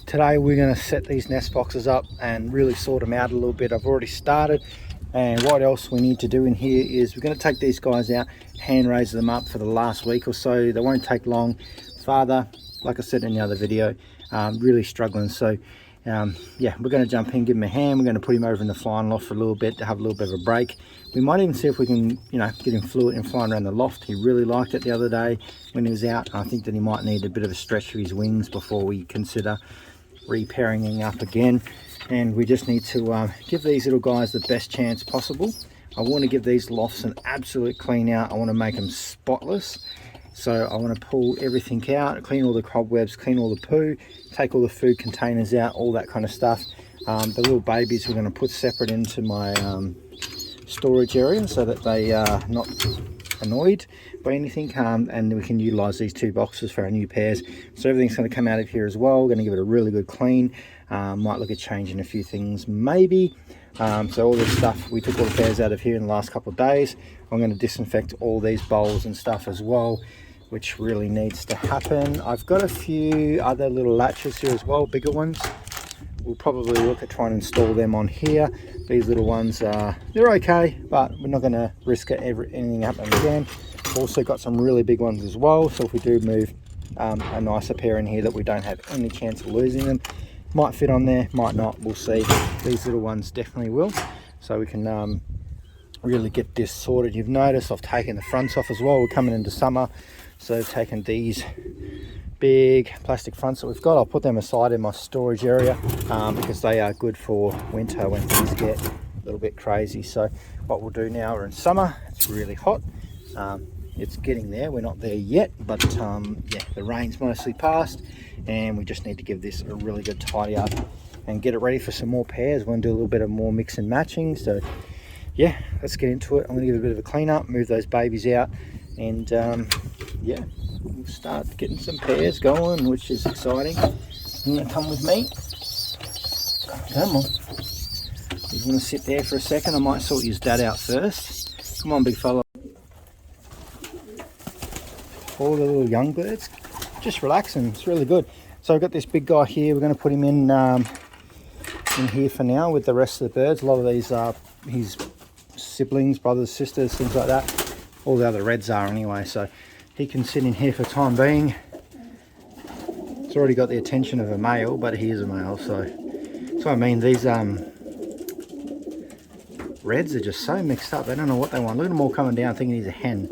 today we're going to set these nest boxes up and really sort them out a little bit. I've already started, and what else we need to do in here is we're going to take these guys out, hand raise them up for the last week or so. They won't take long. Father, like I said in the other video, really struggling. So yeah, we're going to jump in, give him a hand. We're going to put him over in the flying loft for a little bit to have a little bit of a break. We might even see if we can, get him fluid and flying around the loft. He really liked it the other day when he was out. I think that he might need a bit of a stretch of his wings before we consider repairing him up again. And we just need to give these little guys the best chance possible. I want to give these lofts an absolute clean out. I want to make them spotless. So I want to pull everything out, clean all the cobwebs, clean all the poo, take all the food containers out, all that kind of stuff. The little babies we're going to put separate into my storage area so that they are not annoyed by anything, and we can utilize these 2 boxes for our new pairs. So everything's going to come out of here as well. We're going to give it a really good clean. Might look at changing a few things maybe. So all this stuff, we took all the pairs out of here in the last couple of days. I'm going to disinfect all these bowls and stuff as well, which really needs to happen. I've got a few other little latches here as well, bigger ones. We'll probably look at trying to install them on here. These little ones, they're okay, but we're not going to risk anything happening again. Also got some really big ones as well, so if we do move a nicer pair in here that we don't have any chance of losing them, might fit on there, might not, we'll see. These little ones definitely will, so we can really get this sorted. You've noticed I've taken the fronts off as well. We're coming into summer, so I've taken these big plastic fronts that we've got. I'll put them aside in my storage area because they are good for winter when things get a little bit crazy. So what we'll do now, we're in summer, it's really hot. It's getting there, we're not there yet, but yeah, the rain's mostly past, and we just need to give this a really good tidy up and get it ready for some more pairs. We're going to do a little bit of more mix and matching. So yeah, let's get into it. I'm going to give it a bit of a clean up, move those babies out, and yeah, we'll start getting some pairs going, which is exciting. You want to come with me? Come on. You want to sit there for a second? I might sort his dad out first. Come on, big fella. All the little young birds, just relaxing. It's really good. So I've got this big guy here. We're going to put him in here for now with the rest of the birds. A lot of these are his siblings, brothers, sisters, things like that. All the other reds are anyway, so he can sit in here for the time being. It's already got the attention of a male, but he is a male, so that's what I mean. These reds are just so mixed up. They don't know what they want. Look at them all coming down thinking he's a hen.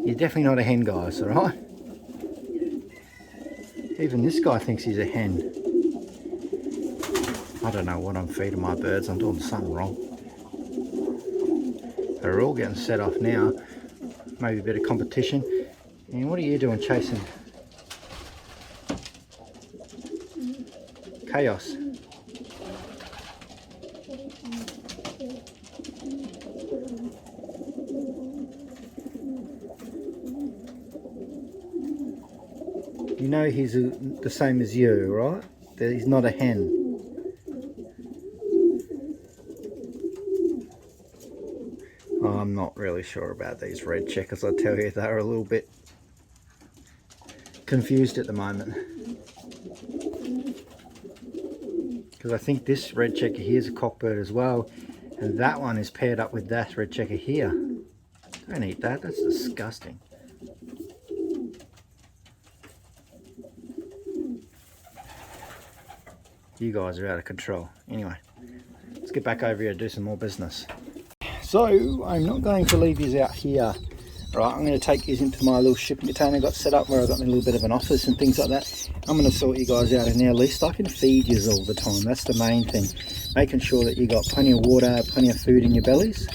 You're definitely not a hen, guys, all right? Even this guy thinks he's a hen. I don't know what I'm feeding my birds. I'm doing something wrong. They're all getting set off now. Maybe a bit of competition. And what are you doing chasing? Chaos. You know he's the same as you, right? That he's not a hen. I'm not really sure about these red checkers, I tell you. They're a little bit confused at the moment. Because I think this red checker here is a cockbird as well. And that one is paired up with that red checker here. Don't eat that, that's disgusting. You guys are out of control. Anyway, let's get back over here and do some more business. So I'm not going to leave these out here. Right, I'm going to take these into my little shipping container I got set up where I've got a little bit of an office and things like that. I'm going to sort you guys out in there. At least I can feed you all the time. That's the main thing. Making sure that you got plenty of water, plenty of food in your bellies.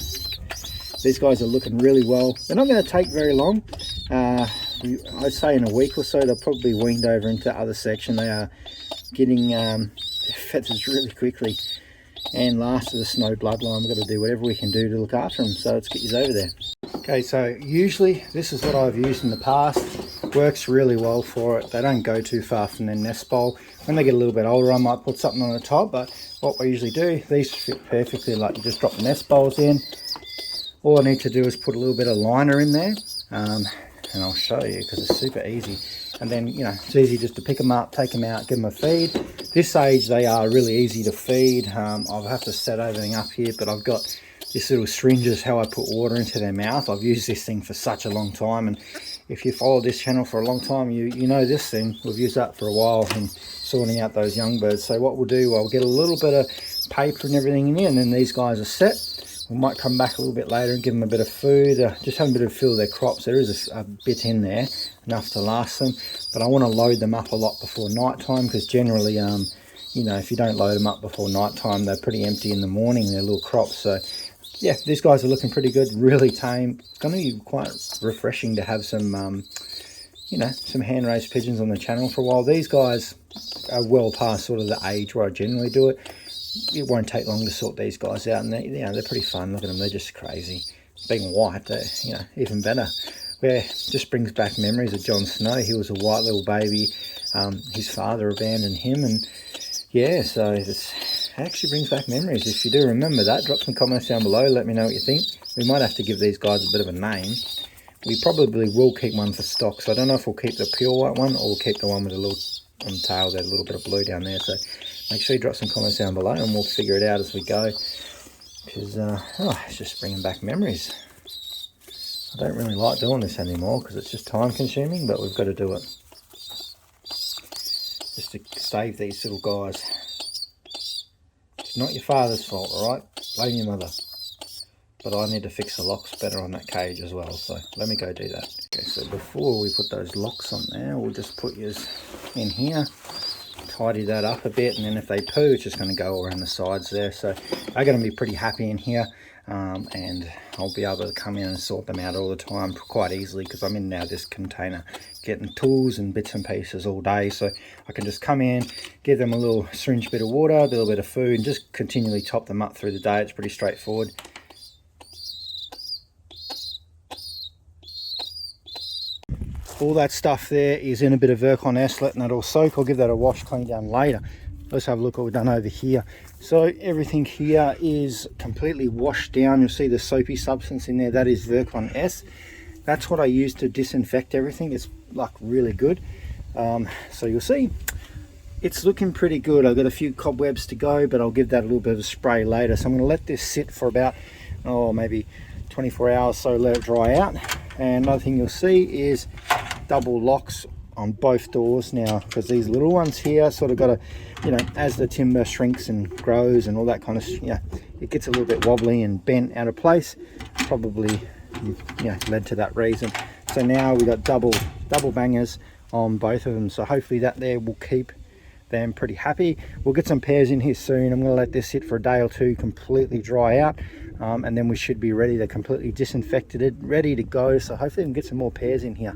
These guys are looking really well. They're not going to take very long. I'd say in a week or so they'll probably be weaned over into the other section. They are getting their feathers really quickly. And last of the snow bloodline, we've got to do whatever we can do to look after them. So let's get you over there. Okay, so usually this is what I've used in the past. Works really well for it. They don't go too far from their nest bowl. When they get a little bit older, I might put something on the top, but what we usually do, these fit perfectly. Like, you just drop the nest bowls in. All I need to do is put a little bit of liner in there, and I'll show you because it's super easy. And then, you know, it's easy just to pick them up, take them out, give them a feed. This age they are really easy to feed. I'll have to set everything up here, but I've got this little syringe is how I put water into their mouth. I've used this thing for such a long time, and if you follow this channel for a long time, you know this thing. We've used that for a while in sorting out those young birds. So what we'll do, I'll get a little bit of paper and everything in here, and then these guys are set. We might come back a little bit later and give them a bit of food, just have a bit of fill their crops. There is a bit in there, enough to last them, but I want to load them up a lot before night time, because generally, you know, if you don't load them up before night time, they're pretty empty in the morning, their little crops. So yeah, these guys are looking pretty good, really tame. It's going to be quite refreshing to have some, you know, some hand-raised pigeons on the channel for a while. These guys are well past sort of the age where I generally do it. It won't take long to sort these guys out, and you know, they're pretty fun. Look at them, they're just crazy. Being white, they're, you know, even better. Where just brings back memories of Jon Snow. He was a white little baby. His father abandoned him, and yeah, so it actually brings back memories. If you do remember that, drop some comments down below. Let me know what you think. We might have to give these guys a bit of a name. We probably will keep one for stock. So I don't know if we'll keep the pure white one or we'll keep the one with a little on the tail there, a little bit of blue down there. So make sure you drop some comments down below and we'll figure it out as we go. Because it's just bringing back memories. I don't really like doing this anymore because it's just time consuming, but we've got to do it. Just to save these little guys. It's not your father's fault, alright? Blame your mother. But I need to fix the locks better on that cage as well, so let me go do that. Okay, so before we put those locks on there, we'll just put yours in here, tidy that up a bit, and then if they poo, it's just going to go around the sides there. So they're going to be pretty happy in here, and I'll be able to come in and sort them out all the time quite easily, because I'm in now this container getting tools and bits and pieces all day. So I can just come in, give them a little syringe bit of water, a little bit of food, and just continually top them up through the day. It's pretty straightforward. All that stuff there is in a bit of Virkon S, letting that all soak. I'll give that a wash, clean down later. Let's have a look what we've done over here. So everything here is completely washed down. You'll see the soapy substance in there. That is Virkon S. That's what I use to disinfect everything. It's like really good. So you'll see it's looking pretty good. I've got a few cobwebs to go, but I'll give that a little bit of a spray later. So I'm going to let this sit for about, maybe 24 hours, so let it dry out. And another thing you'll see is double locks on both doors now, because these little ones here sort of got to, as the timber shrinks and grows and all that kind of, it gets a little bit wobbly and bent out of place. Probably, led to that reason. So now we've got double bangers on both of them. So hopefully that there will keep them pretty happy. We'll get some pairs in here soon. I'm going to let this sit for a day or two, completely dry out, and then we should be ready. They're completely disinfected, ready to go. So hopefully we can get some more pairs in here.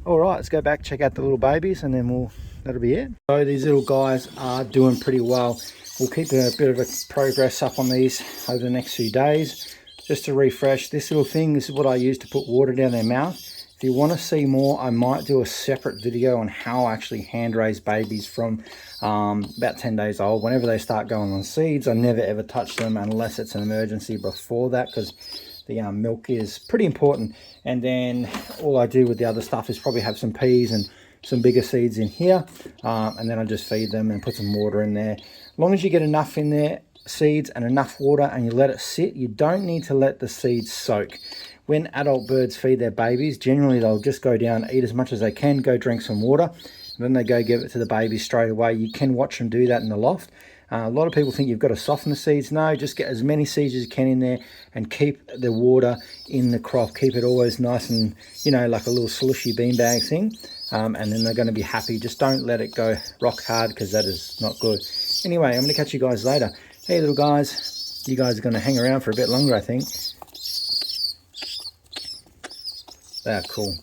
All right, let's go back, check out the little babies, and then that'll be it. So these little guys are doing pretty well. We'll keep a bit of a progress up on these over the next few days. Just to refresh, this little thing, this is what I use to put water down their mouth. If you want to see more, I might do a separate video on how I actually hand raise babies from about 10 days old. Whenever they start going on seeds, I never ever touch them unless it's an emergency before that, because the milk is pretty important. And then all I do with the other stuff is probably have some peas and some bigger seeds in here, and then I just feed them and put some water in there. As long as you get enough in there, seeds and enough water, and you let it sit, you don't need to let the seeds soak. When adult birds feed their babies, generally they'll just go down, eat as much as they can, go drink some water, and then they go give it to the babies straight away. You can watch them do that in the loft. A lot of people think you've got to soften the seeds. No, just get as many seeds as you can in there and keep the water in the crop. Keep it always nice and, like a little slushy beanbag thing. And then they're going to be happy. Just don't let it go rock hard, because that is not good. Anyway, I'm going to catch you guys later. Hey, little guys. You guys are going to hang around for a bit longer, I think. They're cool.